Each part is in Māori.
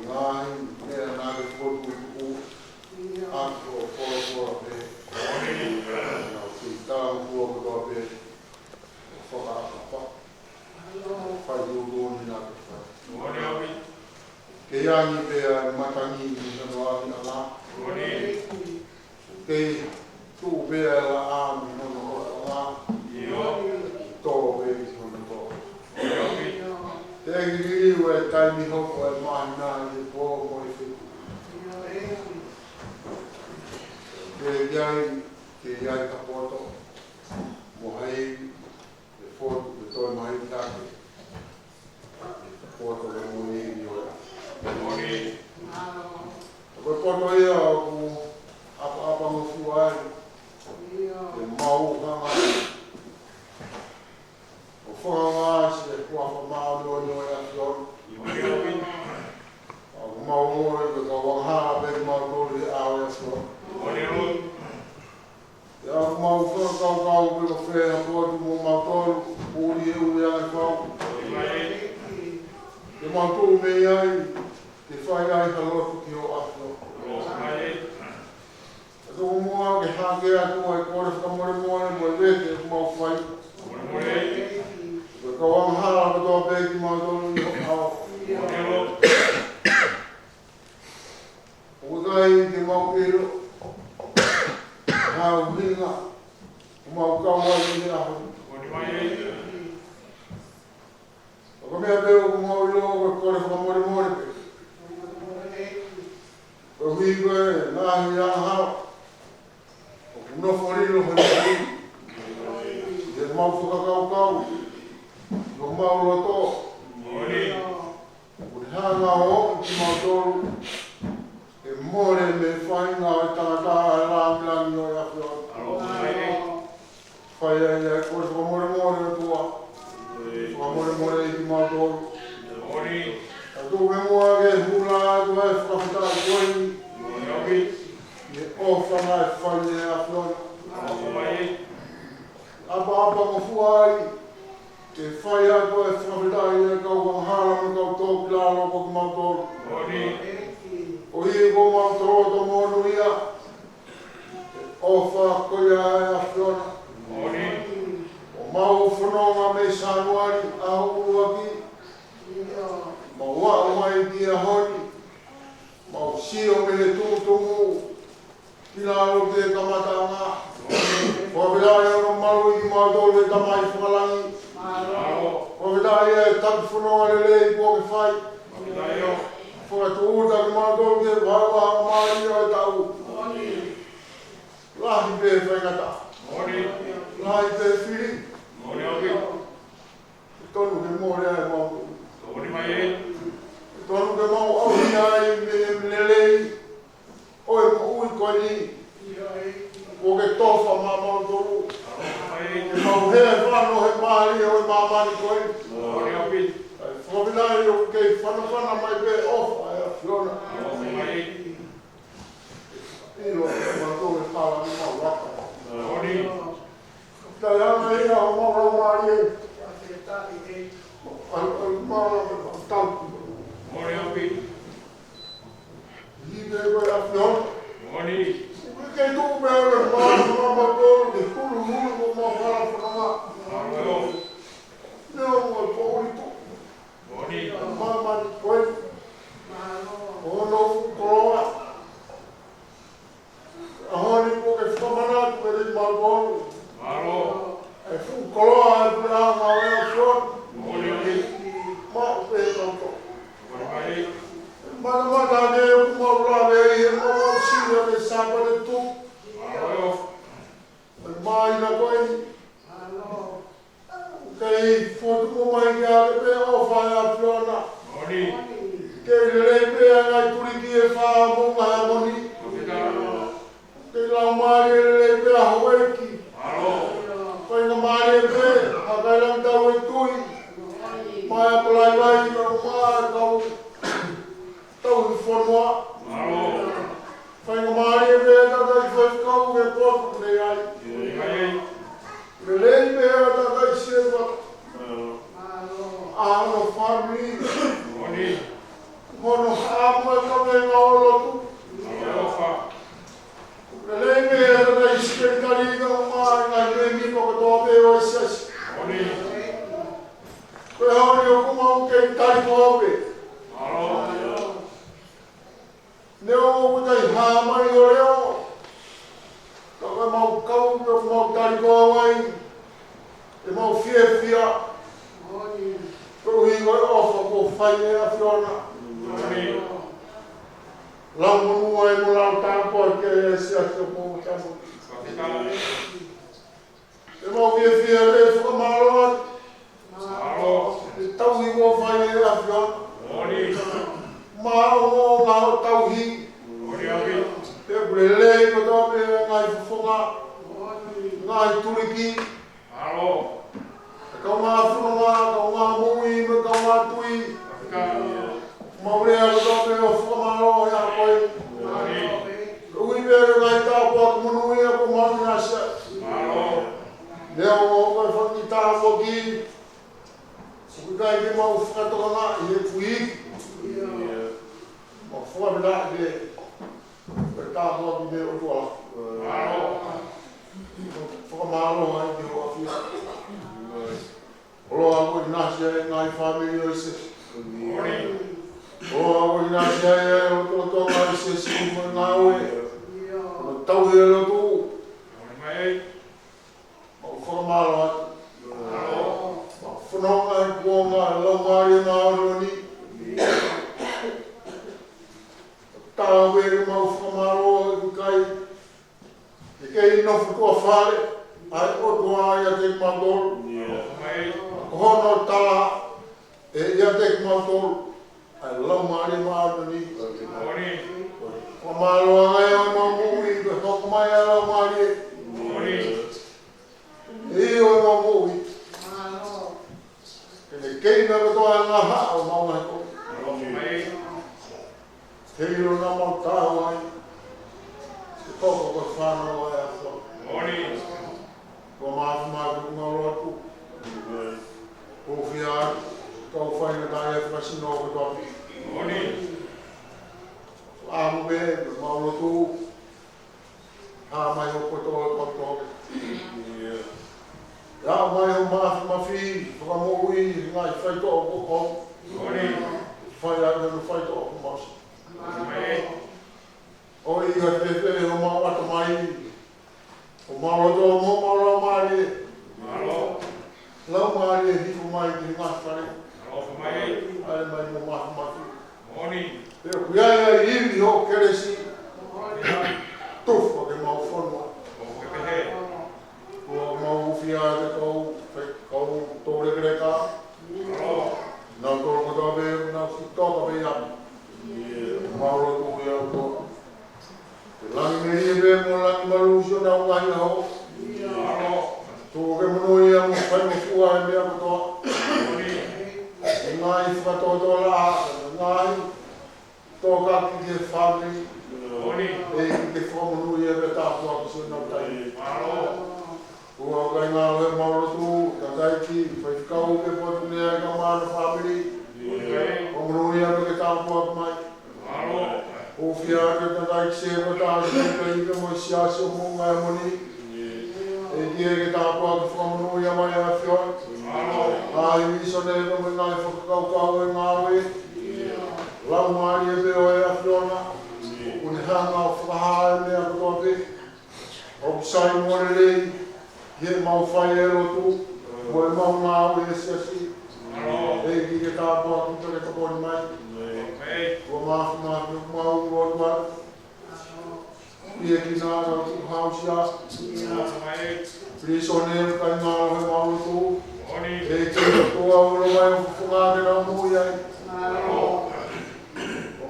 ngai, mea nā ke kōtu i kuku, ako o kora pe. Nā ki tāng kua kua pe, o whakaapa. Whai rūrūni nā ke whai. Ke iangi pea matangi ni hano ahi ala. Ke tū pea la āmi hano ala. Tō pe i hano tō. Te ngiri ue taimi hoko e mahi nā i pō mo i whitu. Ke iai ka poto. Mo hei, te whotu, te toi mahi tāke. Poto le muni i oia. Koe poto ia o ku apa mo fuai. Te mau hanga. O whanga si e kua whamao no e afion. O mau ngore ke ka wanghaa pe mau tōri e au e afion. Te au mau whanga kau pe ka whea pōtu mo mau tōru. Pūri e ui ai whau. Te mau tōru me iai. Te whai ai ka lotu ki o afion. E tō mua ke hake atu ai kore whakamore moane mo e vete e mau whai. Ka wanghala ka tō pēki mau tōru i hau. O kai te mau pēro. Hau hinga. O mau kaua i ni ahu. O ka mea pēro ku mau i logo e kore whakamore moane pē. O hui koe nāhi a hau. O ku nofo rino hana hui. Te mau whakakau. No mau loto. O te hanga o ki mau tōru. E more me whainga o tangata e rāmilangi o i afion. Whai ai ai kore whakamore more o tua. Whakamore i ki mau tōru. A tō me mua ke hula atu e whakawhita i koini. E ofana e whaine e afion. Apa mo fuai. Te whai atu e whakawhitai e kau wanghala me kau tō pilaro ko ki mau tōru. O hii ko mau tō tō mōnu ia. O whakoia e afiona. O mau whanonga me sanuari a huruaki. Mau wau mai ki a honi. Mau sio me he tūtungu. Pilaro te kamatanga. Whakawhitai ano maru i ki mau tōru e tamai whakalangi. O vidai e tapu whanonga le lei po ke whai. Whakatuuta ki mau tōru ke whaua mai o e tau. Lahi pē whaingata. Lahi pē whiri. Tonu ke mōre ai mau. Tonu ke mau auri ai me le lei. Oi mo ui koini. O ke tofa ma mau tōru. E mau hea whano he maari o i mamani koe. Whaminai o kei whanawhana mai pe ofa e a whiona. Ilo e mato e pala ni mau waka. Tai ana ina o maura maari e. Al maura me tauki. Hibe koe a whiona. Kei tū mea e māma tōru te hulu hulu o mā whara whanonga. Neo mo e pōri tō. Māma ni koe. O no koroa. A honi po ke whamanatu e ri mau tōru. E fu koroa e puna ngā wea whiona. Mā pe tau tō. Mana mata ne o kumau rāwe e o sira me Sapate tū. E maina koe. Kei whotu mo mai ki ake pe o whai a whiona. Kei lelei pe a ngai turiki e wha Mounga Heamoni. Kei lau maari e lelei pe a Hawaiki. Whai nga maari e pe, hakai lang tau e tui. Mai a palai vai i ka maa tau. Tau i whanua. Whai nga maari e pe a tata i whaikau e potu nei ai. Me lei me a tata i sewa. Ahano family. Mono hama Lau ai mo lau tāpua ke siasi o mo tamu. E mau fia re whakamaroa. E tauhi mo whai e awhion. Mao mo ngā tauhi. E kure lei ko tōpe ngai whawhonga. Ngai turiki. E kau ngā whunga, kau ngā mui, me kau ngā tui. Maurea ko tōpe o whakamaroa e a koe. Ui pere ngai tāpua ku munui e ko mauni asia. Leo o koe whangi tāpua ki. Kui kai ke mau whakatokanga i e pui. Mau whakamira ke koe tāpua ki me o tua. Whakamaro ai ke o awhia. Olo a koe nasia e ngai whamiri o se. Olo a koe nasia e o tō tonga i se si mo ngā oe. Tau he lo tu. Mau whakamaro atu. Mau whanonga i kuonga e laumari ngā oroni. Tāwe e mau whakamaro i kai. E kei nofu kua whare. Ai o tua ia te mautoro. Hono tala e ia te mautoro. Ai laumari ngā oroni. Whamaro ngai o mau mui, ka toko mai a lau mari e. E o mau mui. Kene keina ka toa ngā haa o mau ngai ko. Hei ro ngā mau tāhu ai. Ke toko ka whanau ai a whau. Ko maafu maafu ngā roatu. Ko whia tau whaina tai e whasino ka topi. Amo be, mau tu, mai o koto koto. Ya mai o mafi, whakamo ui, ngai whaito o ko. Whai anga no whaito o ko mas. O i ka te o mau ata mai. O mau to mo mau mai. Lau mai e hifu mai ki ngai whare. Ai mai mo mafi. E kuia e iri o keresi. Tufo ke mau whanua. Kua mau uwhia te kau tōre kereka. Nā tōre kotawe, nā toka pe ia. Mau roto ia o tō. Te langi me rie pe mo langi marusio nā ungahi hao. Tō ke mono ia mo whai mo fua e mea kotoa. Ngai whakatoa la, ngai toka ki te whāmi, e ki te whamunu i e pe tāpua ki suna tai. Kua kai ngā loe mauratu, ka taiki, whai whikau ke potu nea ka māna whamiri, whamunu i e pe tāpua ki mai. O whia ke ta taiki se ka tāsi ka i ke mo Siasi o Mounga Heamoni, e ki e ke tāpua ki whamunu i e mai a whioi. Ai miso ne ka mo ngai whakakaukau e ngā oe. Lau mari e peo e a whiona, kune hanga o whakahae mea katoa pe. O pisai more rei, he mau whai e rotu, mo e mau ngā o e Siasi. E ki ke tāpua ki tere kaponi mai. Kua maafu mau ngōtua. Pia ki nā rau tu hausia. Priso ne kai ngā o he mau rotu. E ki toa uro mai o whungāne rau mui ai.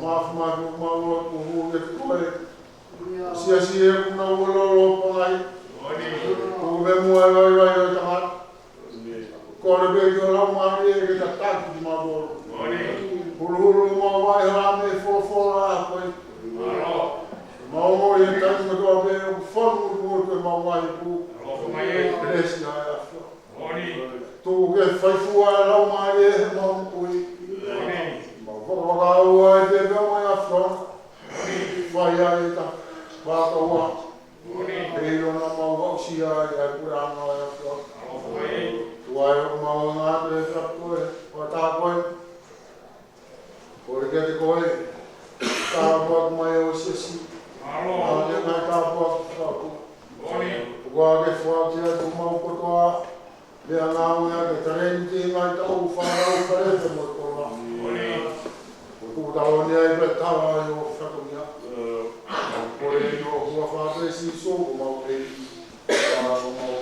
Maafu mau o hu e koe. Siasi e kuna ulolo pangai. Ko me mua e vai o tanga. Ko re be yo lau mari e ke tataki ki mau. Hulu mau vai rame fora a koe. Mau mo e tatu me koe be o fonu ko te mau vai ku. Resi ai a. Tu ke fai fua lau mari e mau kui. Whakawakaua e te peo mai a whana. Whai ai ta whakaua. E rona mau hausia e pura anga e a whana. Tuai o mau ngā te whakakoe. Wha tā koe. Kore ke te koe. Tāpua mai o Siasi. Nā te ngai tāpua whakakoe. Kua ke whakia tu mau kotoa. Lea ngā unga ke tarenti ngai tau whanau wharete mo kola. Kutau ni ai tawa yo whakamia. Kore no hua whāpesi so o maupei. O maupei.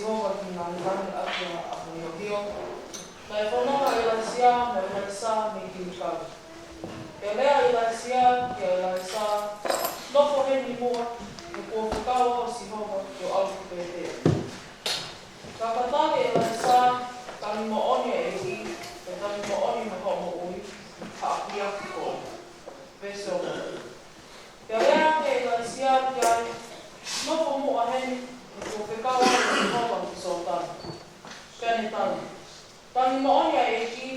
sihoka ki ngā hirangi ake a Hio. Nai whanonga i lai sia, me lai sa, me ki mikau. Ke lea i lai sia, ke lai sa, noko heni mua, me kua whakaua o sihoka ki o alu pētea. Ka katake i lai sa, tani mo oni e ki, e tani mo oni me ho mo ui, ha api aki ko. Peso. Ke lea ke i lai sia, ki ai, noko mua heni, me kua whakaua o sihoka ki so tani. Pēne tani. Tani mooni a eki,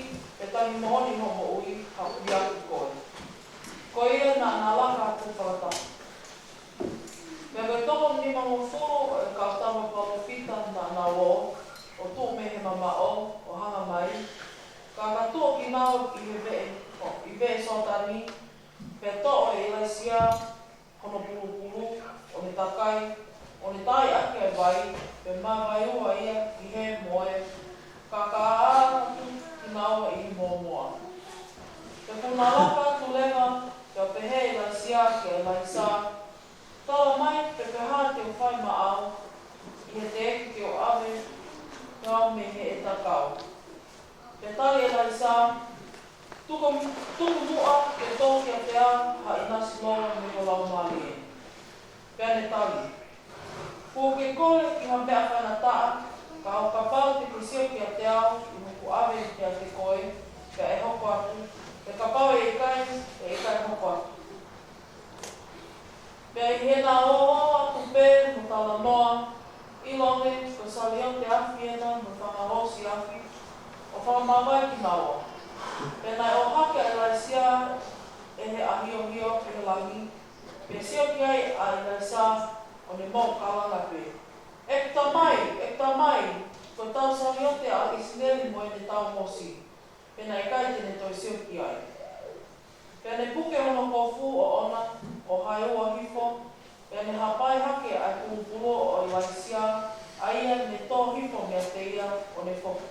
e tani mooni ho mo ui, ha ui aku koe. Ko ia nā laka atu whakatau. Me koe toko ni mango furu, e ka tawa palofita nā o, o tō me he mama o hanga mai. Ka katoa ki nāo i he vee, i vee so tani, pe to'o e lai sia, hono pulu, o ne takai, o ne tai ake e vai, pe mawai ua ia i he moe, ka ātu ki naua i moa. Te kuna laka tu lenga, te pehe i lai sia ke lai sa, tala mai pe peha te o whai maau, i he te eki ki o ave, ngau me he e takau. Te tali e lai sa, tuku mua te tōki a te a, ha i nasi loa me ko lau mali e. Pēne tali. Kua ke kore ki ha mea whaina taa, ka au ka pau te kisio ki a te au, i huku ave ki a te koe, ka e hoko atu, te ka pau e ikai hoko atu. Pea i hena o atu pē, mo tala noa, i longe, ko sali o te awhi ena, mo whangarosi awhi, o whamawai ki naua. Pēnai o hake a lai sia, e he ahio e he langi, pea sio ki ai a lai sa, o ne mō kalanga pē. Ekta mai, ko tau sariote a isineri mo e ne tau mosi. Pena e kai tene toi sio ki ai. Pena e puke hono kofu o ona, o haiua hifo, pena e hapai hake ai kumpuro o i laisia, a ia ne tō hifo mea te ia o ne foku.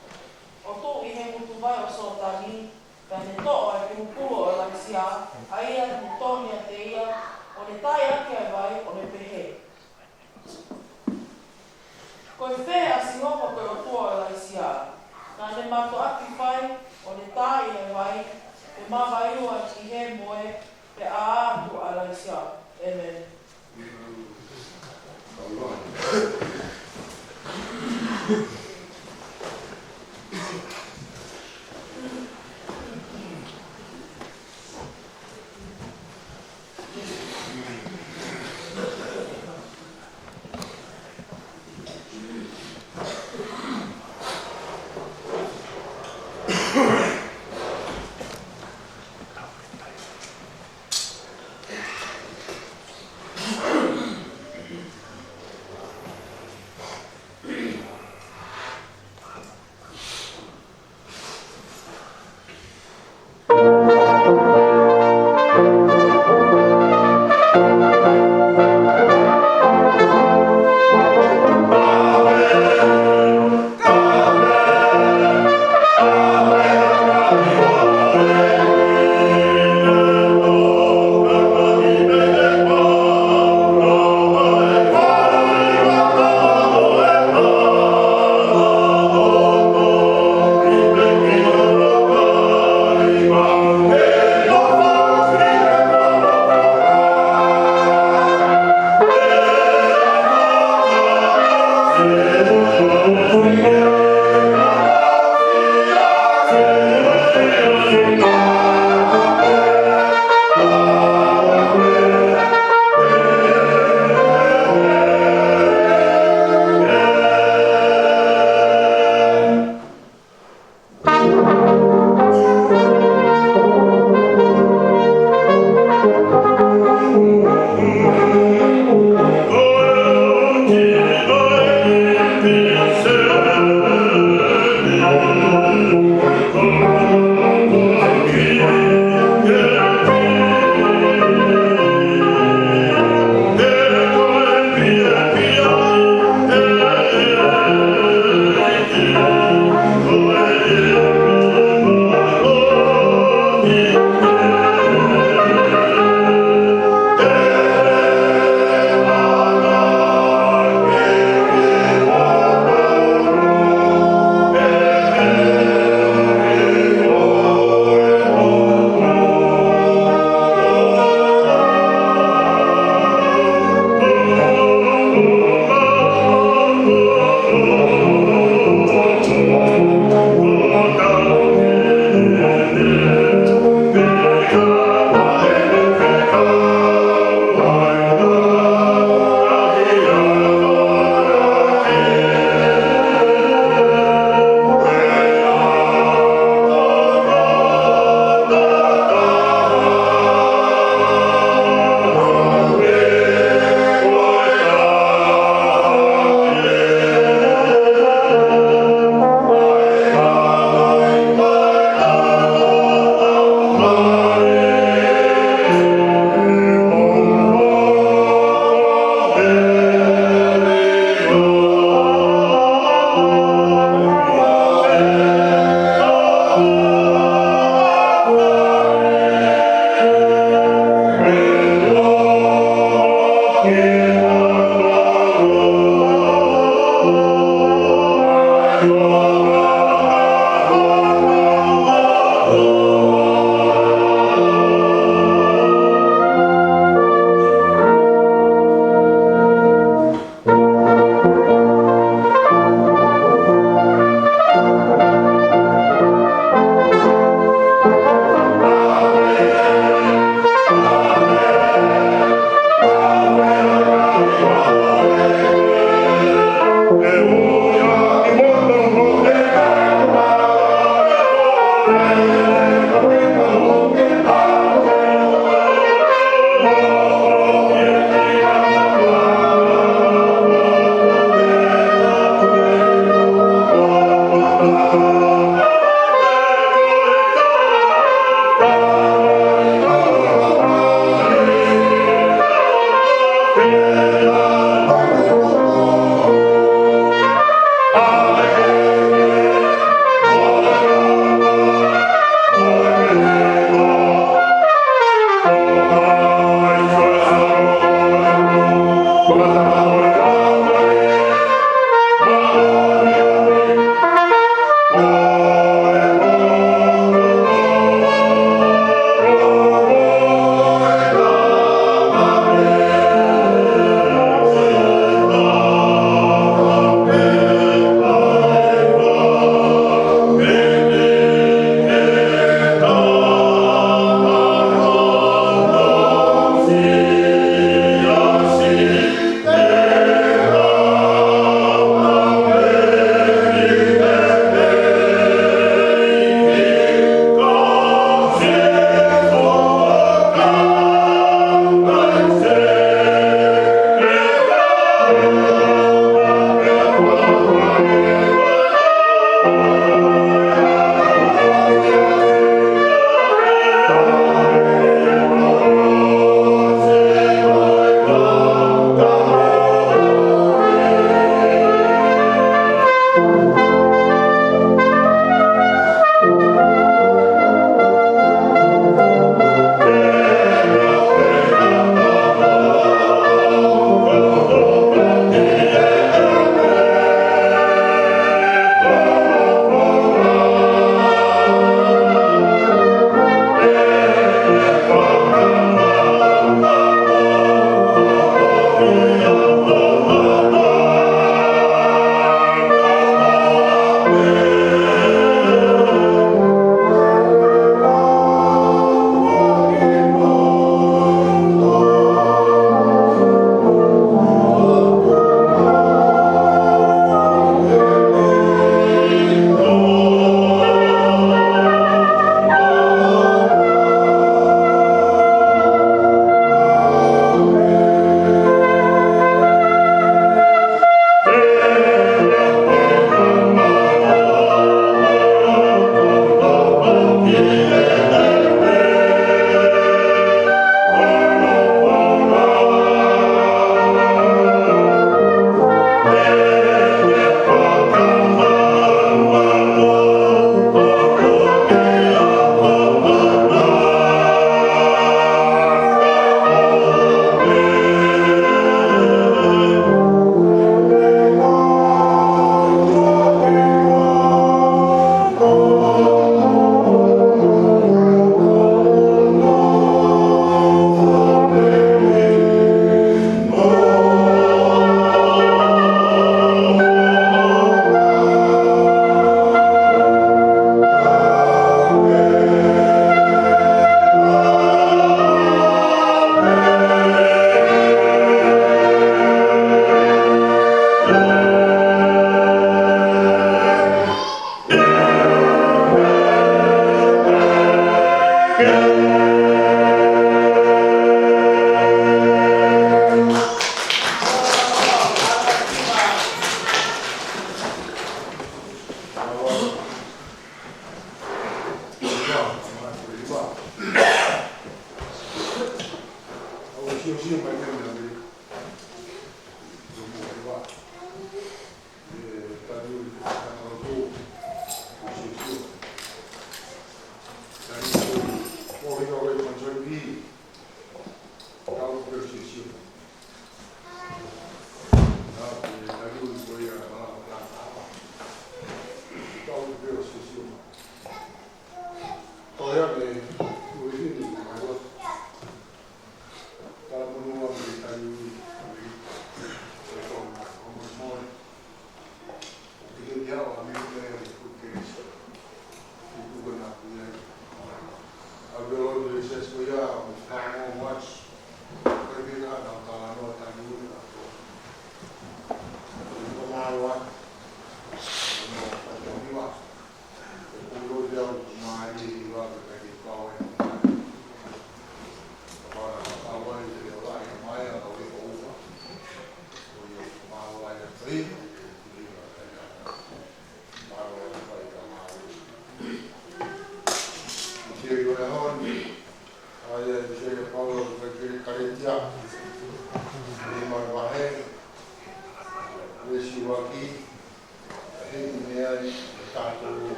O tō i he mutu vai o so tani, pena ne tō ai kumpuro o i laisia, a ia ne tō mea te ia, o ne tai ake ai vai o ne pehe. Ko i whē a sihoka koe o tua o lai sia. Nā ne mato aki whai, o ne tāi e wai, e mawai ua ki he moe, pe a ātu a lai sia. Amen.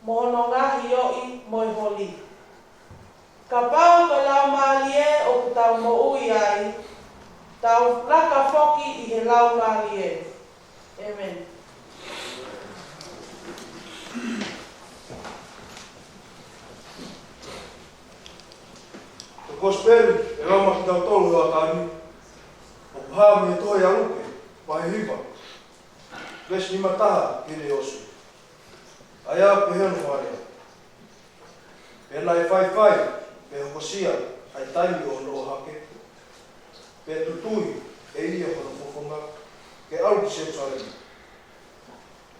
mohono ngahi oi moi holi. Ka pau ka lau malie o ku tau mo ui ai, tau laka foki I he lau malie. Amen. Kosipeli, e lauma ki tau tolu a tāni, o kuhaa me toi a uke, pahe hipa. Vesi ni mataha kine osu. Aia pehenu haria. Pena e whai, pe hokosia, ai taimi o no hake. Pe tutui, e ia hono fofonga, ke alu ki se tsaremi.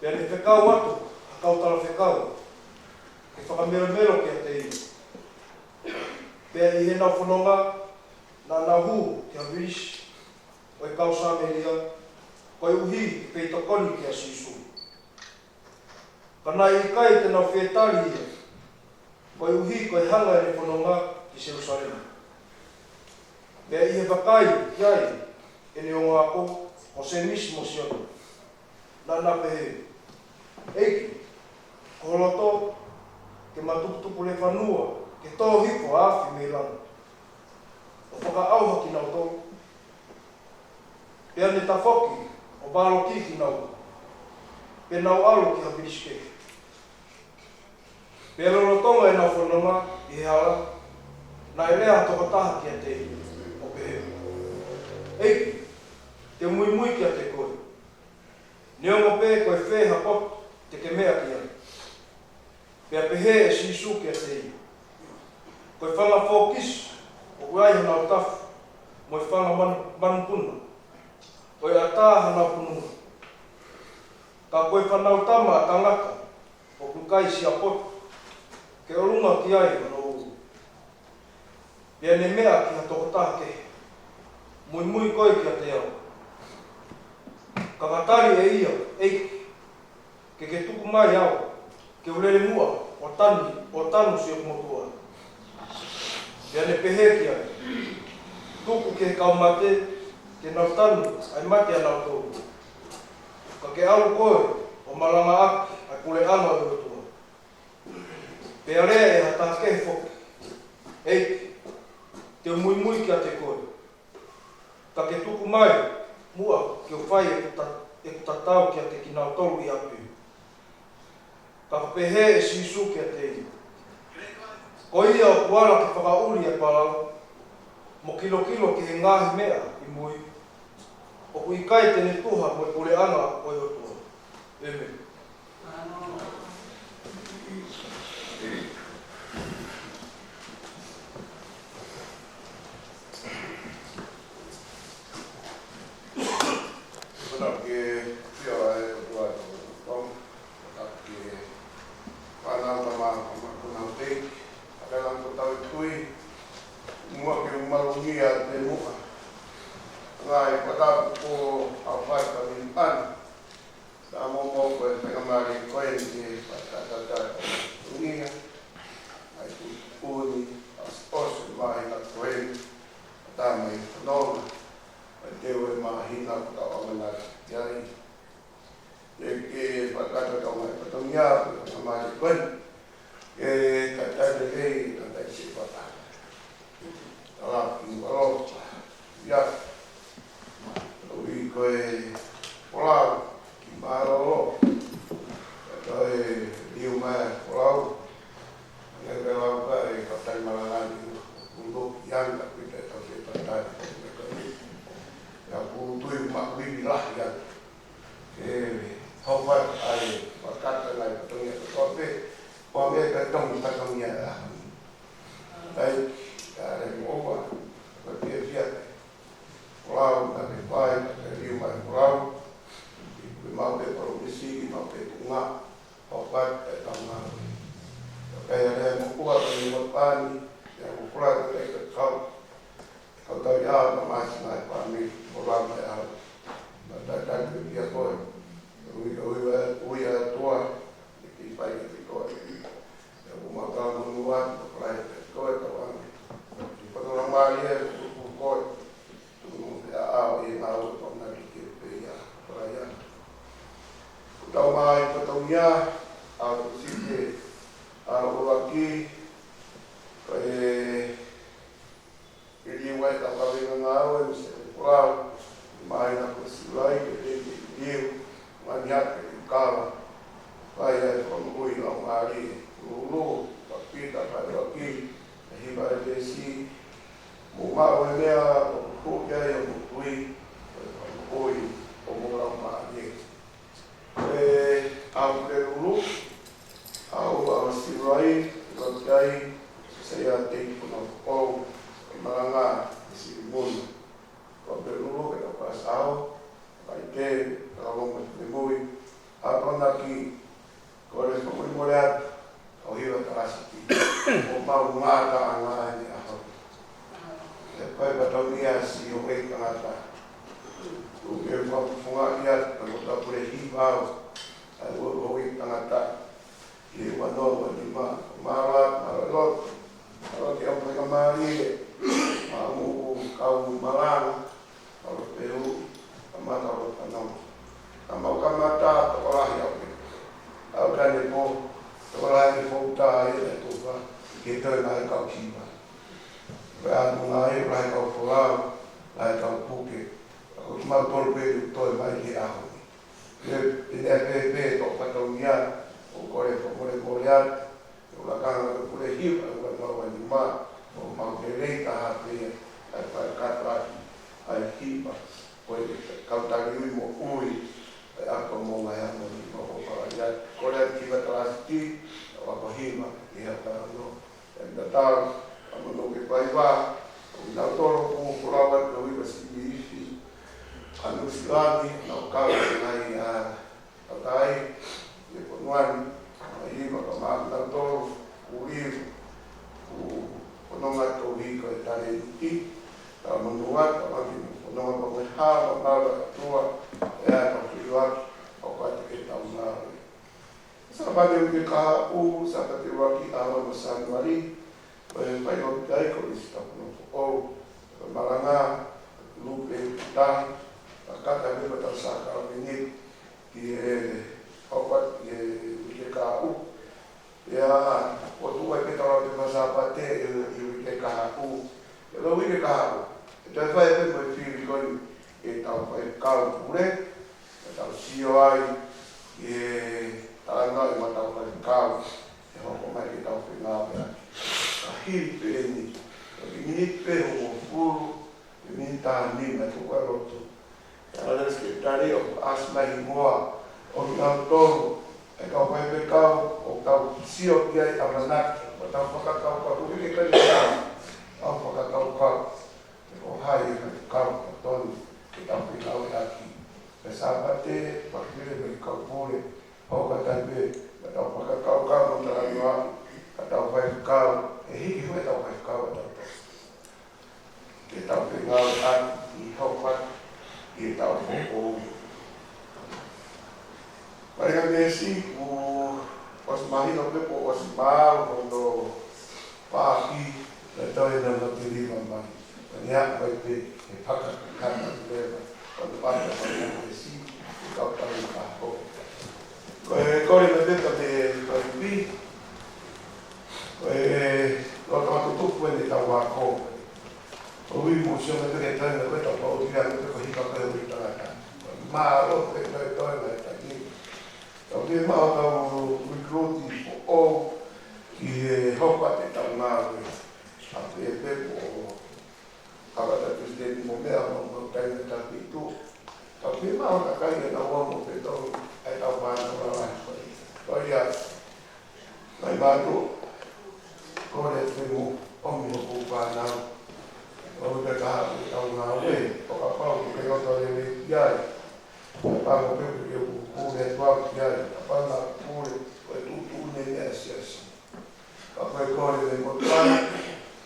Pe ne whekau atu, hakau tala whekau, ke whakamero ki a te iu. Pea I he nau whanonga, na hu ki a virisi, o I kau sāmeria, ko I uhi ki pei tokoni ki a sisu. Kana I kai te nau whetari ia, ko I uhi ko I hanga e whanonga ki Jerusalem. Pea I he wakai ki ai, e ne o ngako, o se mismo sionu, na pehe. Eiki, ko holoto, ke matuputupu le whanua, ke tō hiko āwhi me lana. O whakaauha ki nau tō. Pea ne tafoki o bālo ki nau. Pe nau alo ki hapiriske. Pea lolo tonga e nau whanonga I he ala. Na e rea tokataha ki a te iu. O pehe. Eiki, te mui ki a te koe. Neongo pe koe wheha pot te ke mea ki a. Pea pehe e sisu ki a te iu. Koe whanga fōkis, o uai hana o tafu, mo I whanga manupuna. Koe ata hana pununga. Ka koe whanau tama a tangata, o kukai si a potu, ke orunga ki ai hana uu. Pea ne mea ki ha tokotaha ke, mui koe ki a te au. Ka katari e ia, eiki, ke tuku mai au, ke ulele mua, o tanu si o kumotua. Pea ne pehe ki ai. Tuku ke kau mate, ke nau tanu, ai mate a nau tōru. Ka ke alu koe, o malanga aki, ai kule ana o rotua. Pea rea e hata ke foki. Eiki, te mui ki a te koe. Ka ke tuku mai, mua, ke o whai e kutatau ki a te ki nau tolu I apu. Ka pehe e sisu ki a te iu. Ko ia o kuala ke whakauri e palau, mo kilo ki he ngahi mea I mui, o kui kai tene tuha mo pule ana o I otua. Amen. Kuna ke pia e otua tong, ke whanau kuna teki, Kailan ko tau tui, mua ke umalungi a te mua. Ngai patapu ko au whai ka minpan. Sa momo ko e whakamari koe ni patatata ungia. Ai tu uni, os mahi na koe, tamai whanonga. Ai teo e mahi na kau amana kiai. E ke patatata mai patongia, whakamari koe. E katai rei na tai se pata. Ala ki walo. Ya. Ui koe polau ki maro. Koe liu mai polau. Ne ke lau ka e katai malangani ungo yang ka pita tau se pata. Ya ku tui ma kui lah ya. E haupa ai pakata lai patongia kope. Qua biết cái trong ta không nhà đây là ngõ qua và kia kia lao là cái vai cái điều mà lao thì mau cái provinsi mau cái cũng ngã học cái trong cái này một qua cái một ban ya một qua cái không tao ya mà mai này qua mình một làm này à mà ta đang cái kia thôi ui tua thì phải cái coi maka menguat pelai koe kawan di pengulang balik koe tu ya au au pernah dikit ya pelaya utau mai petungnya au sini Uraki, ili wai ta kawinga ngāwe, mi se te purau, mai na Kosipelitalafi, ke te kiu, mani hake i kawa, pai ai whamui na ngāri, ulu, papita, pai Uraki, Metotisi, Mounga e mea, o kuke ai o mutui, o oi, o mora o maani. Au ke ulu, au sirai, rotai, sei a te kuna pou, e maranga, e Heamoni. Ko ke ulu, ke ka pas au, kai ke, ka longa te mui, a kona ki, ko le whamui moreat, au hiwa tarasiti, o Mounga ta anga ni aho. E pai patau Siasi o e kangata. O ke whafunga ia, ka kota pure hibao, ai o e kangata. I wanoa ni maralot, ke au ka maari, maamu kau maranga, au Peru, ka mataro kanau. Ka mau ka mata, ka walahi au ke. Au kane po, ka walahi po ta e le tuka, ke toi nai kau kiwa. Wea nungai, rai kau whorau, rai kau puke. Ako mau tolu peru toi mai ke aho. E nea pepe to patau ngia, o kore koreat, o la kanga o kore hiu, o la kanga ni ma, o mau ke rei taha pia, ai pai katraki, ai hipa, o e kautari ui mo ui, ai ako mo ngai amo ni mo o whakariat. Koreat kiwa talasiti, o ako hima, i hata ano. E na tau, amo no ke pai wā, o nau toro ku kurawat no iwa Siasi, anu silani, nau kau ngai a katai, e ponuani, hima ka maa nau toro, uriu, pononga tau hika e tare iti, ka manuat, ka maki pononga pa koe hama, maura atua, e a ka whiwaki, o kate ke tau ngāre. Sapate uke kaha u, sapate waki awa no sanuari, pai o tai ko isi tapuno o maranga, lupe, tahi, kata me patau saka o minit, ki e haupat, ki e ka u. Ia, o tua e petara te Sapate, i ke kaha u. E lau i ke kaha u. E tai whai e pe whiri koi, e tau whai kau pure, e tau sio ai, e taranga i matau whai kau, e hoko mai ke tau whi ngāwe aki. Hiri pe ni, e minit pe o furu, e minit taha ni me tuka rotu. E ala ke tari o asmahi moa, o ngau toru, e kau pai pe kau, o kau sio ki ai amanaki, o tau whakakau kau, ui ke kari kau, au whakakau kau, e ko hai e kau ka tonu, ke tau pi kau e aki. E Sapate, pakire me kau pure, hau ka tai pe, ka tau whakakau kau no taranua, ka tau whai kau, e hiki hoi tau whai kau e tau tau. Ke tau pi ngau e aki, i hau pat, i tau whoko. Paringa mesi, os mahino pepo, os mau, kondo pāki, le toi na lotiri mamai. Paniak vai pe, e paka kama leva, kondo pāka paringa mesi, i kau tau i kāko. Koe kore na teta te paripi, koe loto atu tupu e tau wako. O ui musio me teke taina koe tau pao tira me teko hika koe ui tangata. Maa lo te koe toina e taki. Tau te maa tau wikroti o ki he hopa te tau ngāwe. A te e pepo o kawata presidenti mo mea mo taina taki tu. Tau te maa ka kai e na wamo te tau e tau mana ora lai. Toi a mai mātu kore te mo omi o kūpānau. O te kaha te tau ngā ue, o ka pau ke oto rewe ki ai. Ka pango pepe ke o kūne tuau ki ai, ka panga kūre, koe tūtū ne mea Siasi. Ka koe kore me motai,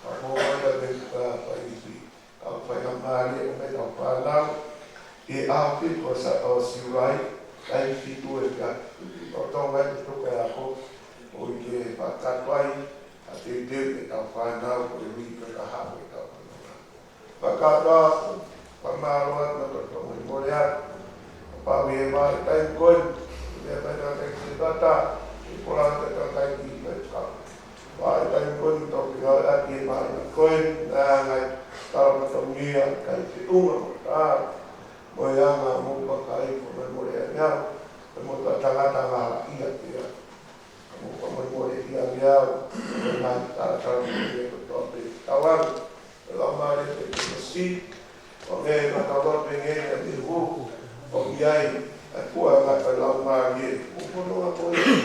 ka kōwaia me whaipi. Ka whai ka maari o me tau pānau, e āwhi ko sa o siurai, kai whitu e ka. O tonga e te tuka e ako, o i ke whakatwai, a te teu e tau pānau, ko e wika ka hawe tau. Pakata, pamaruat na toto mo moreat, pawi ma tay kon, dia pada tek sibata, ipola tek kai ki tau, nā tātau e ko tōpe tauaru, e lau mare te kasi, o me matawape ngene te hu, o iai, a kua ngata lau mare e, uponoa moia,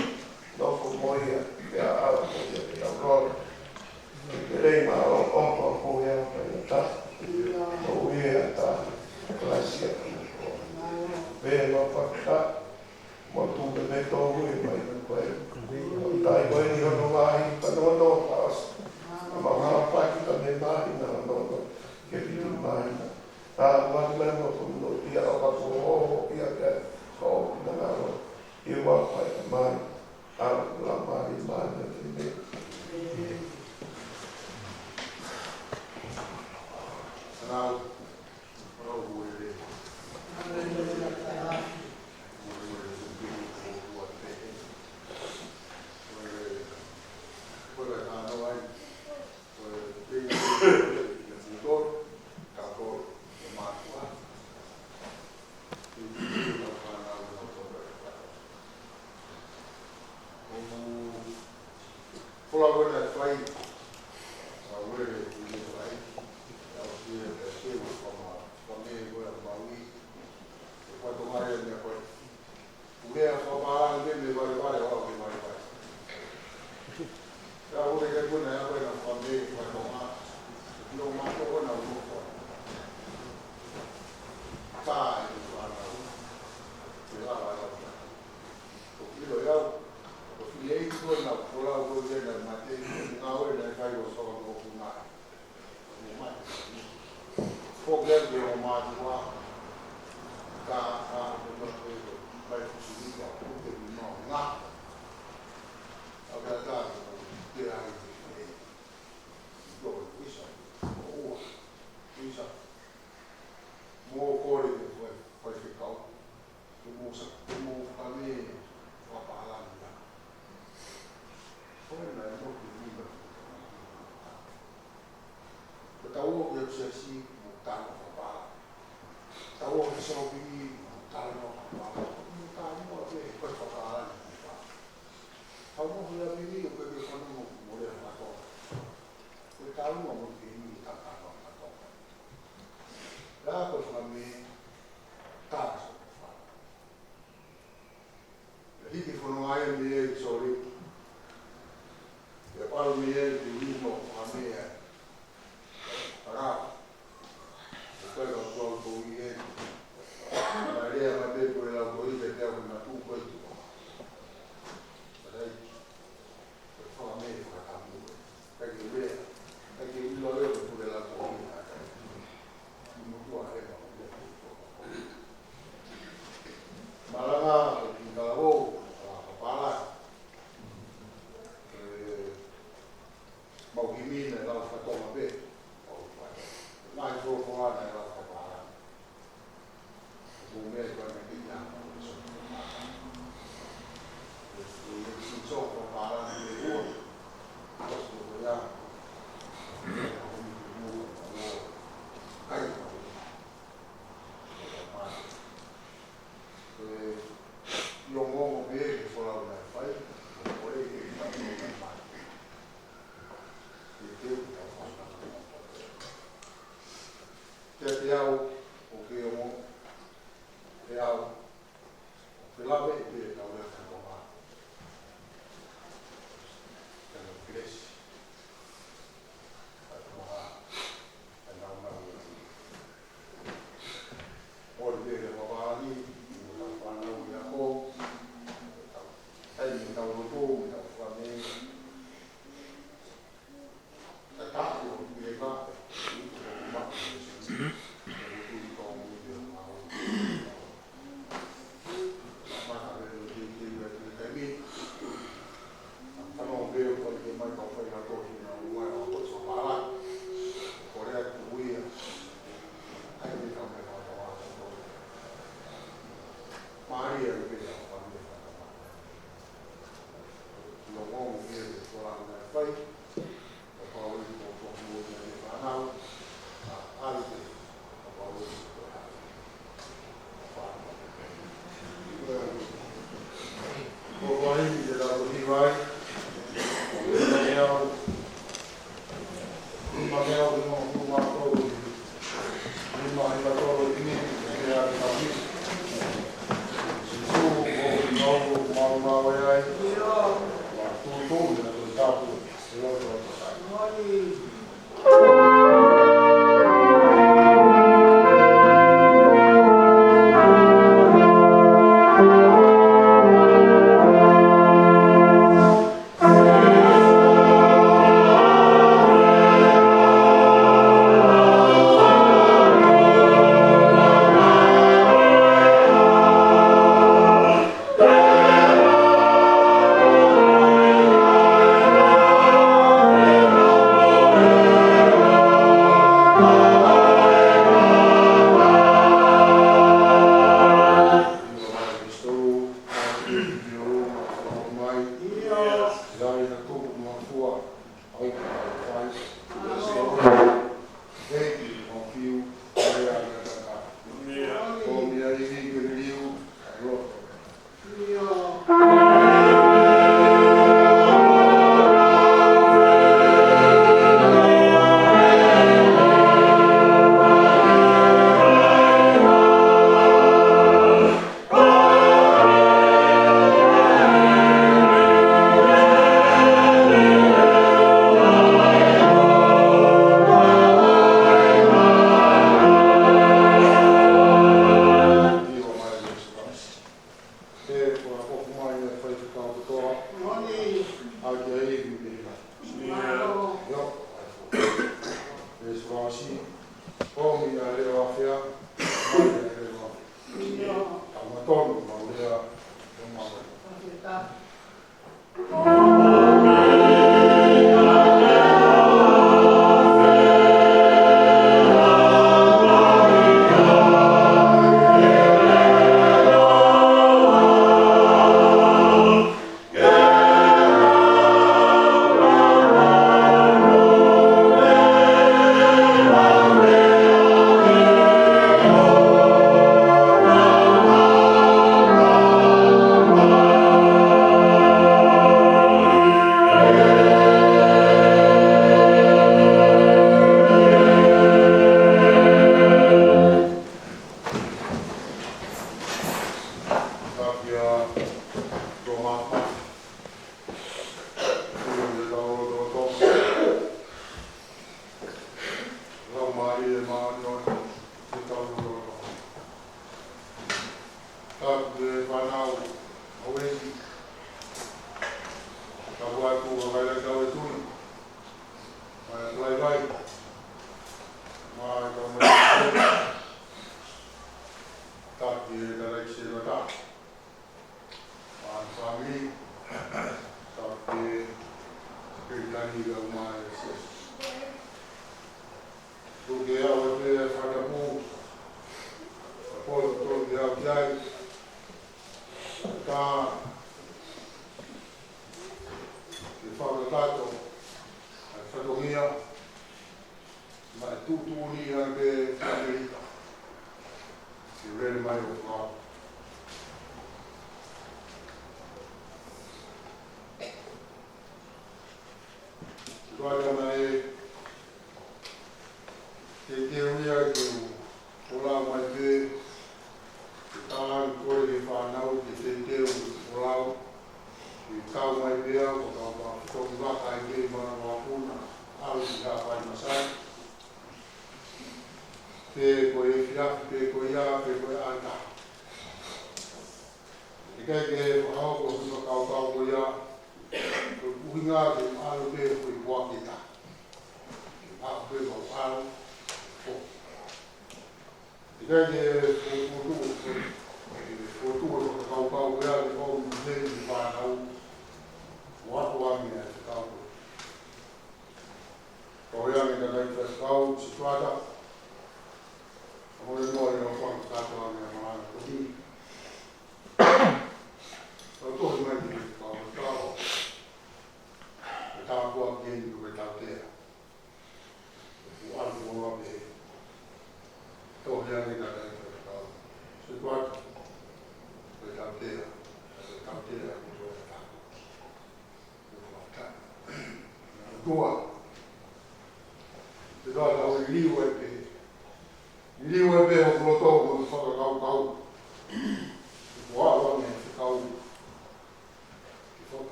noko moia, te a awa moia, te au rora. Te rei ma o opa moia, pai ta, o ea ta, klasia ka mo. Ve ma whakata, mo tūpe me tō hui mai na koe. O tai koe ni hono mahi, panono paas. Ma maa paki ka me mahi na hono, ke piti mahi na. Tā wani mai mo tūno, ia o kako o, ia ke o, na ngaro. I wapai ka mai, a la mahi mahi na te me. Now, Siasi, Mounga,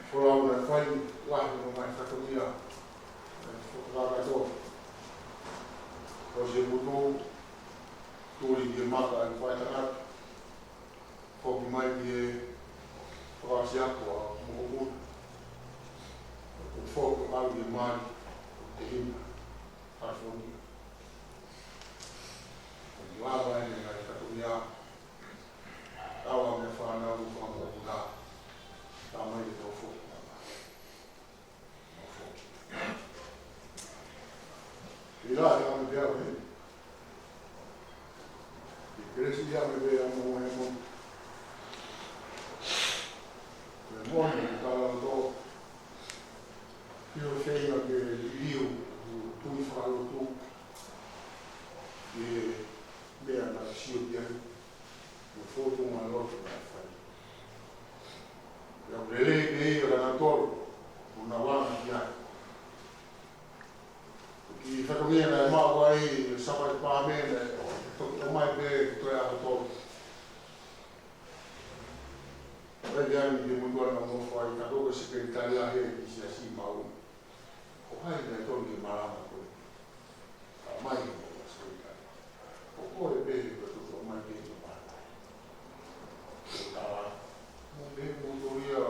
Whalau na whai lahi no mai whakaria. Whakarato. Ko se puto tūri ki maka ai whaitarat. Whoki mai ki whakasi ako a mōkumu. Ko whoki au ki mai te hina. Harfoni. Lava ene ngai whakaria. Tawa me whanau whanau. Tamai te tō whoki. I rā te ame te au he. I keresi i ame te amo he mo. Me moni i tāra tō. Pio whenga ke rio tui whakaro tū. I mea na sio te ai. Me whōtunga lotu na whai. Ia urele te i o na toro. Una wanga ki ai. I whakamia nei māua i Sapate pāmene, o mai pē ki toi aha tōru. Rei ani ki mutua na mōwhai, ka Kosipelitalafi i Siasi mau. O hai nei tōru ki marama koe. Ka mai ki mō Kosipelitalafi. O kore pē ki koe o mai pē ki marama. O tāra, mō pē mōtoria o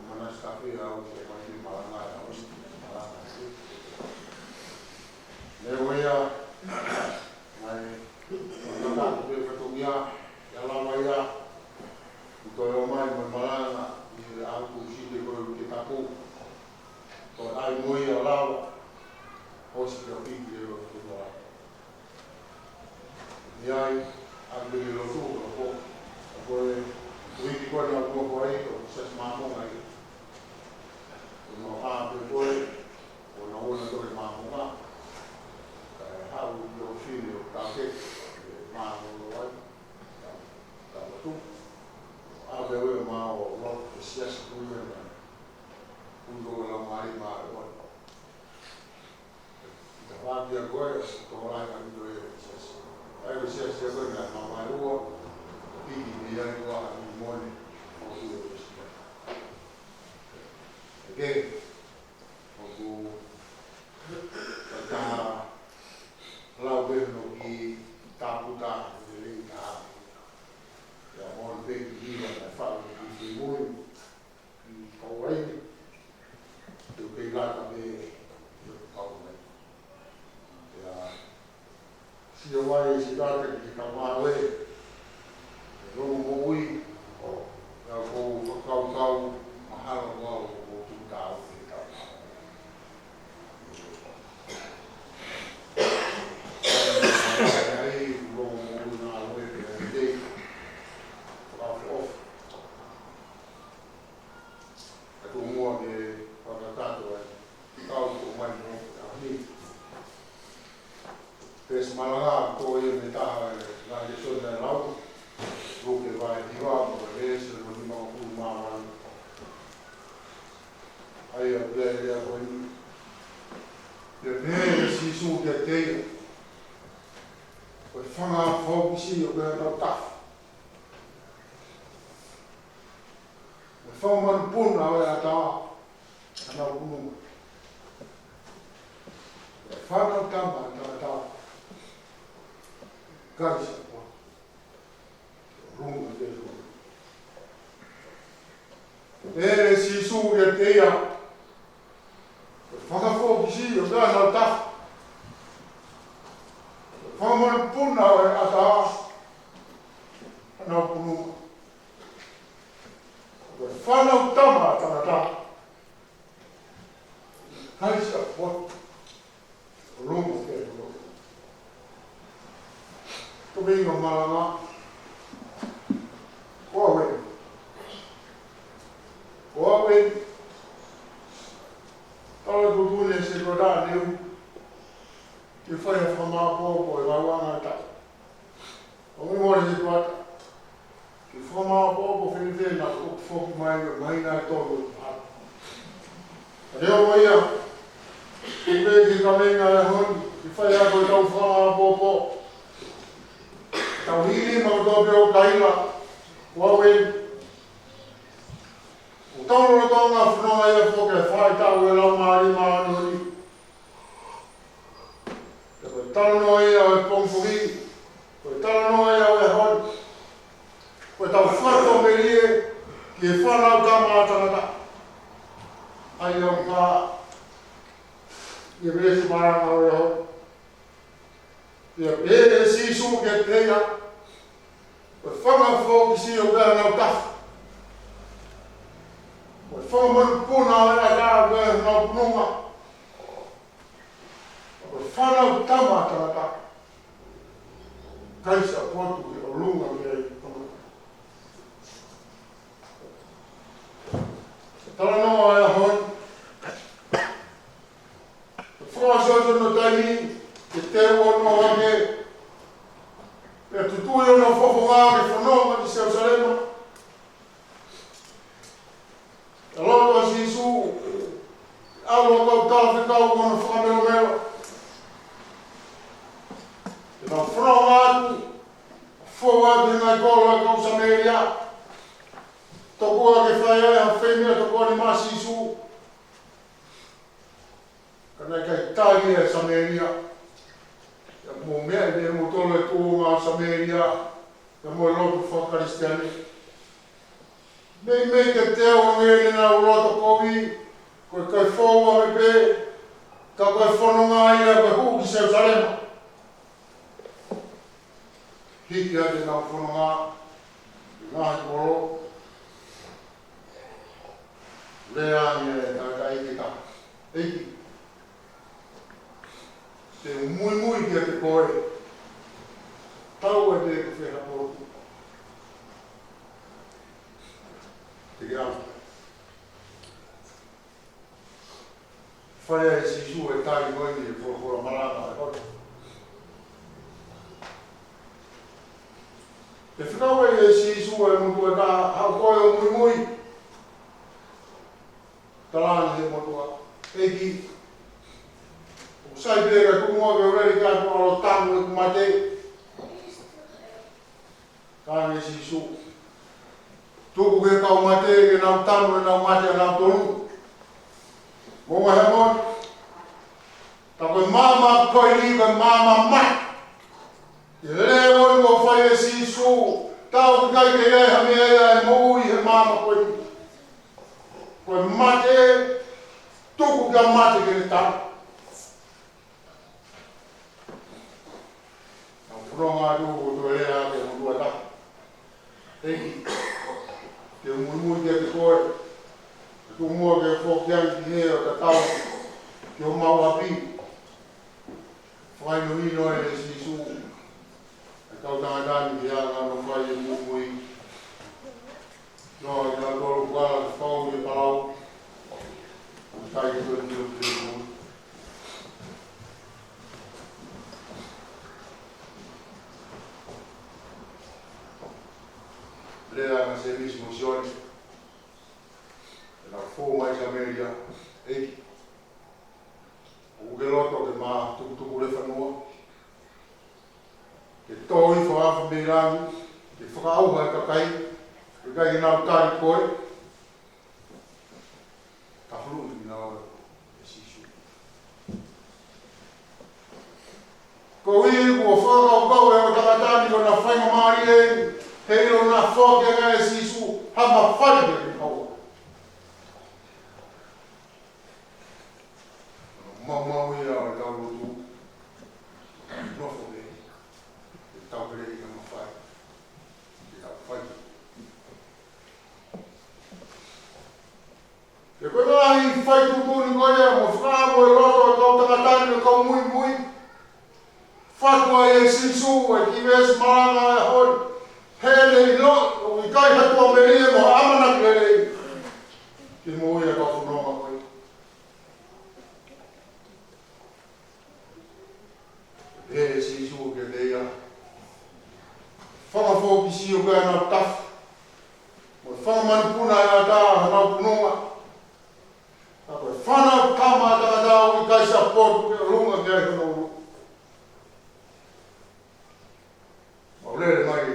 manas kafe au ki mai ki marama au ki marama. Leo ia, mai nāku te whatongia, ia lawa ia, i toi o mai mai maranga, i aku si te koe te tapu. Toi ai moi a lawa, hosi te piki e o te toa. Ni ai, ake i lotu, o ko, a koe, uiki koe na kua koe i, o ses Mounga i. O no hāpe koe, o na ona toke Mounga. Hau i o whine o tāke, māho o wai, tā watu. Awe ue mā o roto e Siasi kuia na undo e lau mai mā e wai. I ta whāpia koe, tō rai ka mito e Siasi. Ai o Siasi e koe nā mā mai ua, piki ni ai kua a Heamoni o ue o Siasi. Again, o ku tā lau weno ki tāputa i rei tā. Ia mōna pēki hiwa na whau ki Heamoni, ki Kauaini, te pei lata me i o Kauaini. Ia sio mai si lata ki Kauawe, e romo mo ui, ia kou whakaukau mahara wau o tūtau te tau. Pes malanga ko i me taha na ke sona lau. Ruke vai hiwa mo ke se mo ni mo ku ma ma. Ai a ple ya ko ni. Te ne si su ke te. Ko fanga fo si o ke na ta. Me fo man pun a wa ta. Ana ku. Fanga kama ta. Kaisa po. Runga te runga. Ere si suge te ia. Whakafo ki si o tā nau ta. Whakamana puna o e ata. Nau punu. Whanau tama tana ta. Kaisa po. Runga te runga. Tumingo malanga. Koawe. Koawe. Tala kukune se koda neu. Ki whai a whamāpōpō e wawanga ta. O mi mori se tuata. Ki whamāpōpō whenewhe na whoki mai o maina e tōru. Reo waia. Kupe ki kamenga e honi. Ki whai a koe tau whamāpōpō. Tau hini mau tōpe o kaila, wawe, o Tonga whanonga ia whoke whaitau e lau maari maanuri. Te koe talanoa ia o e pongpuri, koe talanoa ia o e hoi. Koe tau whato me rie ki e whanau tamatangata. Ai au ka i e resi maranga o e hoi. Ia e sisu ke teia. Koe whanga whau ki si o bea nau tafu. Koe whanga manu puna o ea kā bea nau pununga. Koe whanau tamatangata. Kaisa potu ki o lunga me e pununga. Talanoa e hoi. Whakasoto no taimi, ke te ua no hake. E tutui o no whawhonga ke whanonga ki Jerusalema. E loto a Sisu, alo kau talafi kau kono whakamero mero. E nau whanonga atu, whaua atu ngai kolo e kau Sameria. Tokua ke whaia e ha whemia tokua ni maa Sisu. Kanai kai tāgi e Sameria. Ia mō mea i mo tolo e tōnga o Sameria. Ia mō e loto whakaristiani. Mei ke teo ngere nā uroto kovi. Koe kai whaua me pē. Ka koe whanonga ia koe hū ki Jerusalema. Hiki ate nā whanonga. I ngāhi koro. Lea nge ka eiki ka. Eiki. Te mui ki a te koe. Tau e te whera porotu. Te kia. Whaia e Sisu e tai ngoini e whora maranga e hoi. Te whakau e Sisu e mutu e tā hau koe o mui. Talani e motua. Eki. Sai pega kumua ke ureri ka o tango e kumate. Kāne Sisu. Tuku ke kau mate ke nau tango e nau mate e nau tonu. Mounga Heamoni. Ta koe mama koe li koe mama mai. Te leo ni mo whai e Sisu. Tau ke kai ke eha me ea e moui he mama koe li. Koe mate. Tuku ke mate ke ne tango. Whanonga atu o tō ea ke mundua ta. Eki, te mui ke te koe. Tō mua ke whokiang ki he o te tau. Ke o mau api. Whaino hino e Sisu. E tau tangatani ki hanga no whai e mui. No, e nga tōru kwana te whau ke palau. Tai ke tō ni o te mui. Lea na se mismo sioni. E na fō mai Sameria. Eki. O ke loto ke maa tukutuku le whanua. Ke toi whaafu me rangi. Ke whakauha e kakai. Ke kai ki nau kari koe. Ka hulu ki nau e Sisu. Ko i kua whakau kau e o takatani ko na whainga maari e. Hei o nā whoke ngā e Sisu, hama whaia ki kaua. Mau ia o tau rotu. Nofo me. E tau kere i kama whai. E tau whaia. E koe ngahi whai tutuni koe mo whāmo e roto e kau takatani e kau mui. Whatua e Sisu e kiwes maranga e hoi. Hele no, o i kai hatua me rie mo amana kere. Ki mo ia ka whanonga koe. E Sisu ke te ia. Whakafo ki si o kai nau tafu. Mo whakamanu puna e a tā nau pununga. Ta koe whanau kama taka o i kai sa potu ke runga ke ai whanau. O lere mai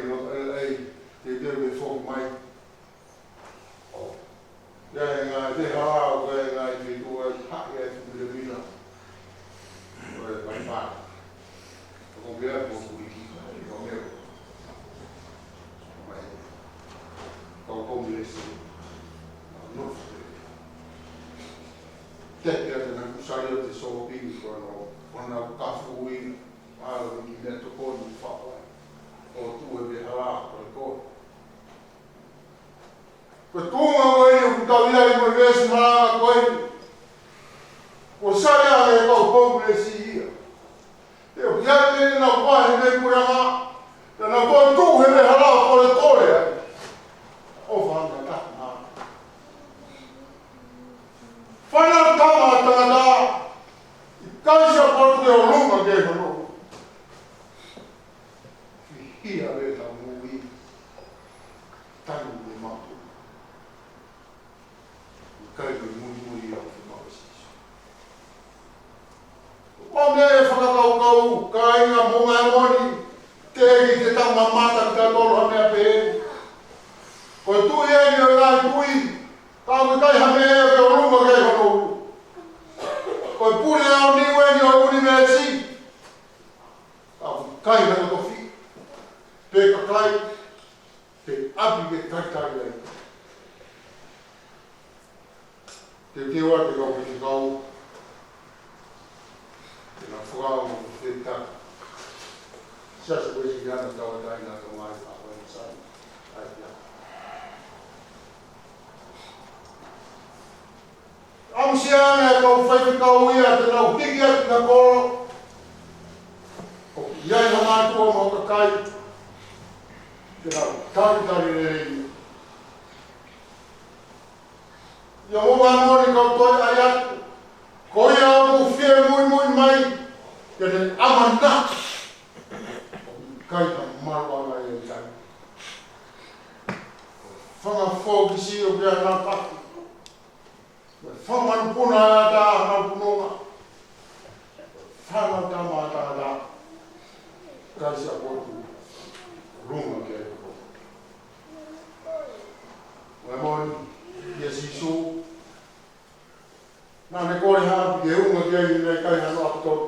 te teo me whoki mai. Ia ngai te hao koe ngai te tua haki e tu le mina. Koe pai pai. Ko bea ko kuiki ko meu. Mai. Ko ko mi se. No. Te na kusai te so pingi ko no. Ona ka fui. Alo ni le to ko ni fa. O tu e be hala ko. Ko tunga koe ni ku tawia i mo vesi maa koe. Ko saya e kau pomple si ia. E o kia te na wahi me kurama. Te na koe tu he me hala kore kore ai. O whanga ta maa. Whana tama tangata. I kaisa portu te o lunga ke kono. Hia le ta mui. Tangu me matu. Kai ko mui au te mawasi. O me e whakakau ka inga Mounga Heamoni, te te tau mamata ki tolo ha mea pe. Ko tui e ni o ngai tui, tau me kai ha mea e o runga kei hono. Ko pune au ni ue ni o uni mea si. Tau kai hana tofi. Pe kakai, te api ke kaikai lei. Te tewa te kau ki te kau. Te nga whakao mo te taka. Siasi koe si gana tau e taina ka mai whakao e sai. Ai pia. Amsiane e kau whaifekau ia te nau tiki ati na koro. O iai ha mātua mo kakai. Te nau tāritari rei. Ia Mounga Heamoni kau toi ai atu. Ko ia au fie mui mai. Ia te amana. Kai ta marwanga e tai. Whanga fōki si o kia nā paki. Whamanu puna a tā nā punonga. Whanga tama tā tā. Kai sia potu. Runga ke e ko. Heamoni. Ia sisu. Nā ne kore hāpi ke unga kia i nei kai hano apatoru.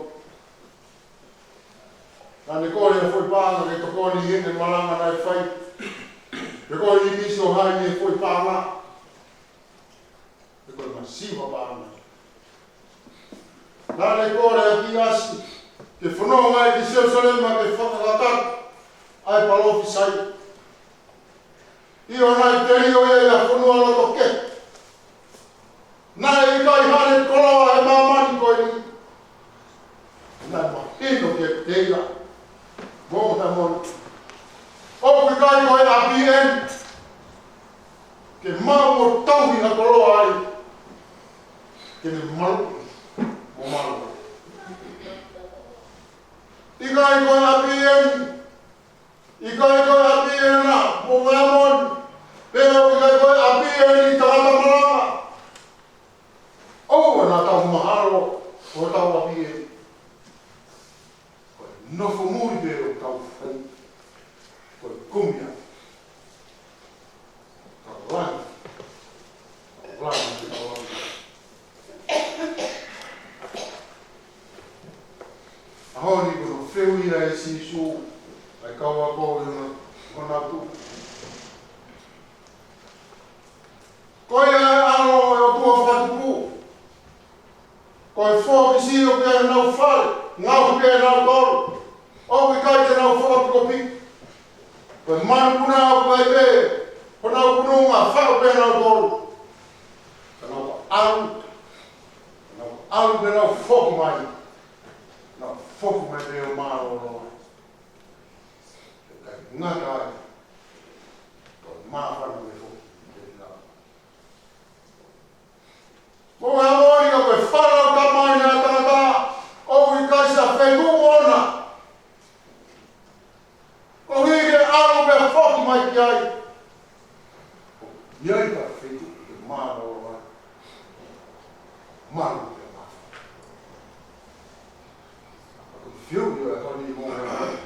Nā ne kore e fwoi pāna ke tokoni hine malanga nai whai. Te kore i misi o hai ni e fwoi pāna. Te kore masiwa pāna. Nā ne kore e Siasi. Ke whanonga e ki Jerusalema ke whakakatak. Ai palofi sai. Io nai te rio e a whanua loto ke. Nai i kai hane koloa e mamani koe ni. Nai mahino ke teia. Mounga Heamoni. Oku kai koe api en. Ke mau o tauhi na koloa ai. Ke ne malu. O malu. I kai koe api en. I kai koe api en na Mounga Heamoni. Pero i kai koe api en i tangata malanga. O na tau mahalo o tau api en. Koe nofo muri pe o tau whai. Koe kumia. Tau langa. Tau langa te tau langa. Ahoni kono whiuia e sisu. Ai kaua kou i ona tu. Koe e ano e o tua whatupu. Koe whoki si o kia nau whare, ngau kia nau toro. Oku i kai te nau whakapikopi. Koe manu puna au kai pe, ko nau pununga whao kia nau toro. Ka nau alu, ka nau alu pe nau whoki mai. Nau whoki mai pe o maa o roa. Kai ngata ai, koe maa whanu e whoki. Mounga Heamoni ka koe whanau tamai nā tangata. Oku i kaisa whengu ona. Ko hige alu pe whoki mai ki ai. Iai ka whengu ke māra o ai. Maru pe maa. Ako whiu i o e honi i Mounga Heamoni.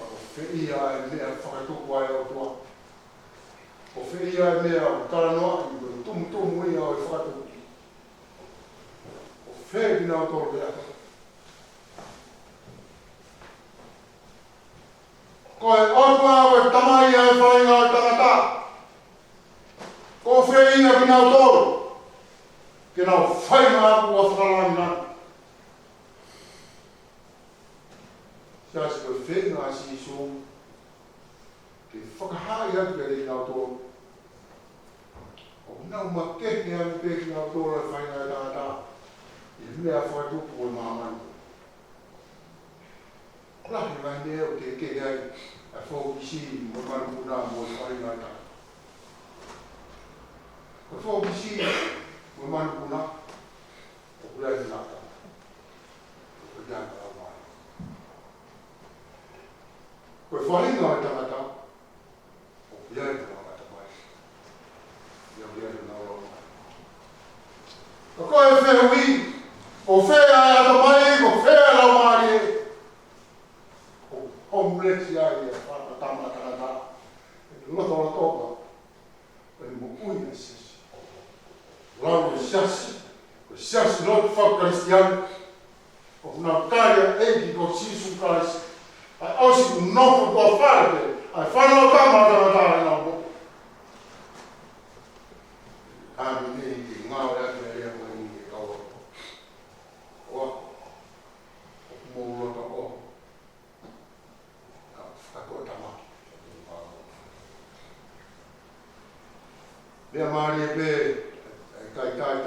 Ako whiia e mea whakatuku ai o tua. Ko whiia e mea o taranoa i koe tumu nau tolu ea. Koe otua koe tamai ai whainga o tangata. Ko whia ki nau tolu. Ke nau whainga aku a whakalanga. Siasi koe whenga si isu. Ke whakahai atu ke rei nau tolu. O nau makeke ame peki nau tolu e whainga e tangata. I mea whaitupu o mamani. Lahi mai nea o te keke ai. A whaukisi mo manu puna mo i whainga e tangata. Ko whaukisi mo manu puna. O kulai ni nata. O janga a mai. Ko whainga e tangata. O kulai ni nata mai. Ia kulai ni nata mai. Ko koe whehui. O whea e ato mai, ko whea lau maari e. O homeless ia e whakatama tangata. E loto o toka. E mo uina siasi. Lau e siasi. O siasi loto whakaristiani. O kuna kāria eki ko sisu kāisi. Ai ausi ku noko kua whare. Ai whanau tama tangata e nau mo. Kāmi nei ki ngāo e ake e rea mai ni e kaua. Oa, o kumōrota o. Ka whakakoa tama. Mea maari e pē, kai tai.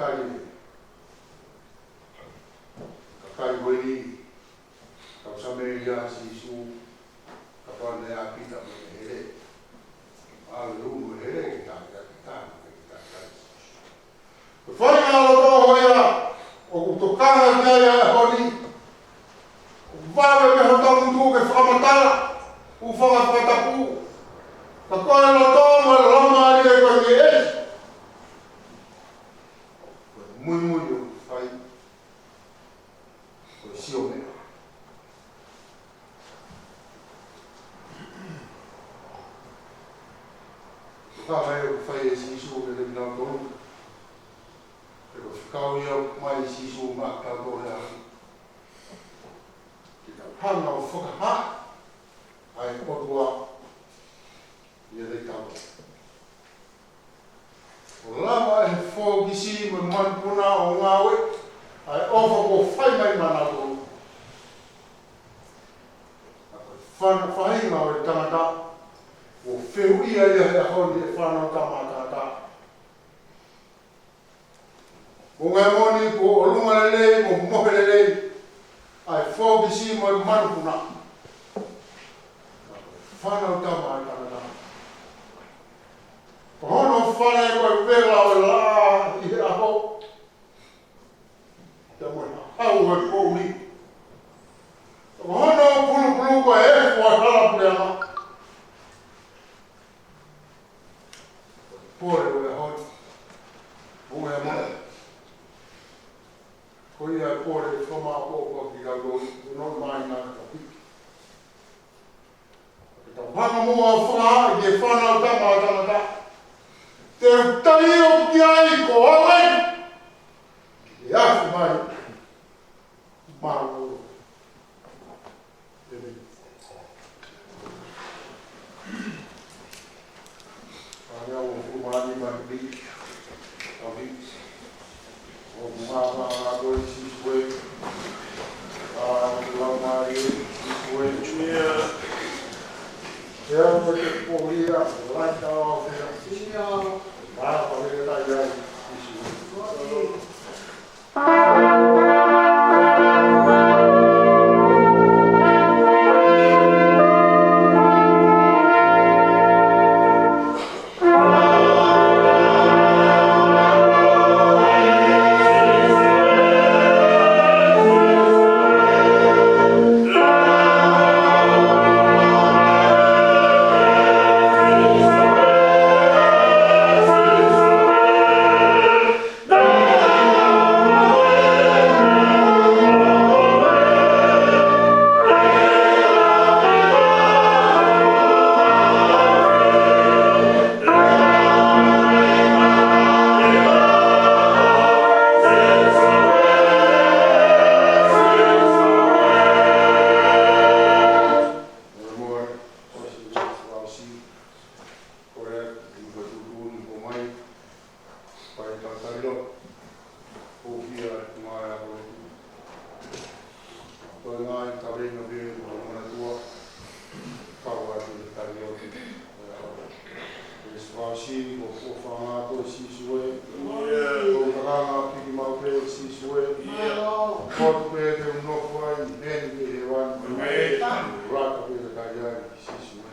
Ka kai koini, ka usameria si isu, ka pane a pita me here. Ale umu here ki tai. Whainga o tō hoia, o kutokanga kia ia e honi, o wawe me hotamu tū ke whamatala, u whakatapu, ka koe no tō mo le lamari e koe nge esi. Koe mui o whai, koe sio mea. Ka mai o whai e si isu ke le minau tōru. Pero whikau ia mai si isu mā kātou rea. Ki ka hanga o whakaha, ai otua ia rei kātou. O lama e whōkisi me manpuna o ngāwe, ai ofa ko whai mai mana tōru. Whainga o e tangata, o whiuia ia he honi e whanau tama tangata. O Heamoni ko o lunga lelei, o mohe lelei, ai whōkisi mo i manupuna. Whanau tama i tangata. Ko hono whane ko e wera o la i he aho. Te moe hau e pōuri. Ko hono pulu ko e fua halapureana. Pōre o e hoi. O Heamoni. Ko ia e pōre e whamā pōkua ki rauroi, no mai ngā kapiki. Ke tau hanga mua o whakaha i e whanau tama o tangata. Te utai o ki ai ko awai. Ki e afu mai. Maro. Tene. Anga o fumani mai biki. Awi. O mama agora se foi a Maria se foi tinha eu vou ter corria lá da oficina lá para ver da já Tarilo. Pohia, Maja, toi näin, Tarino Virgo, monen tuo kauaisuudet Tarilo. Es vaan siinä, kun fanga toi sisue. Konkaranga piki maupe sisue. Kortpeete un nofai, henki hevan. Raakapeete kajai sisue.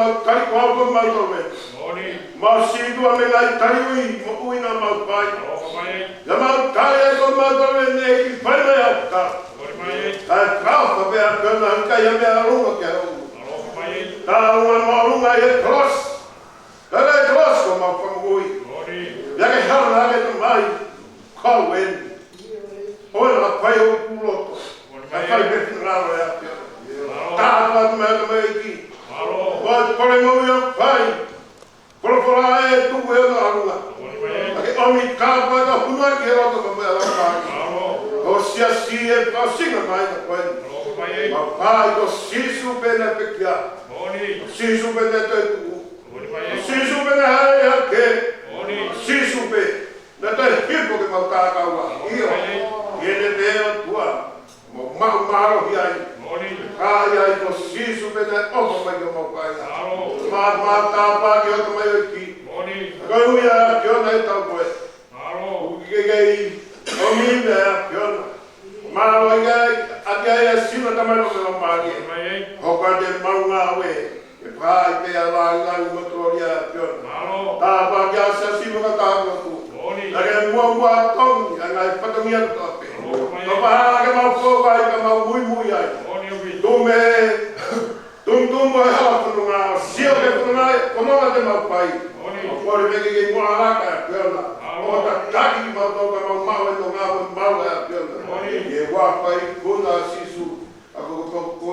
mau tari kwa ko mau to me. Mau si dua me lai tari ui mo ui na mau pai. Ya mau tari ko mau to me ne ki pai me au ka. Ai ka fa be a ko na ka ya me a runga ke au. Ta una mau runga e cross. Kale cross ko mau fa ui. Ya ke ha na ke mai. Ka wen. Ora pai o puloto. Ai ka be raro ya. Ta va me me ki. Wat pole mo yo pai. Polo e tu e na arunga. Ake omi ka pa ka huna ke ro to me ala pai. O siasi e pa singa mai na pai. Ma pai ko sisu pena pekia. Sisu pena te tu. Sisu pena hai ke. Sisu pe. Na te hipo ke mau ka ka wa. Io. Yene te tua. Mo maro hi ai. Ai ai ko sisu pena o mai ko mau pai. Ma ta pa ke o mai ki. Ko ya ke o nai ta ko. Ke o mi na ke o. Ma o ga ake ya sino ta mai ko ma ki. Ho ka de Mounga we. E pai pe ala la motoria ke o. Ta pa ke sa sino ka ta ko tu. Ake mo tong ai patamia to pe. No pa ke mau ko ai ka mau mui ai. Tum mo ha ko na sio ke ko na ko no te mau pai. Ko re ke mo ala ka perna. O ta taki ma to ka mau no nga mau ya perna. Ye wa pai ko na sisu. Ako ko ko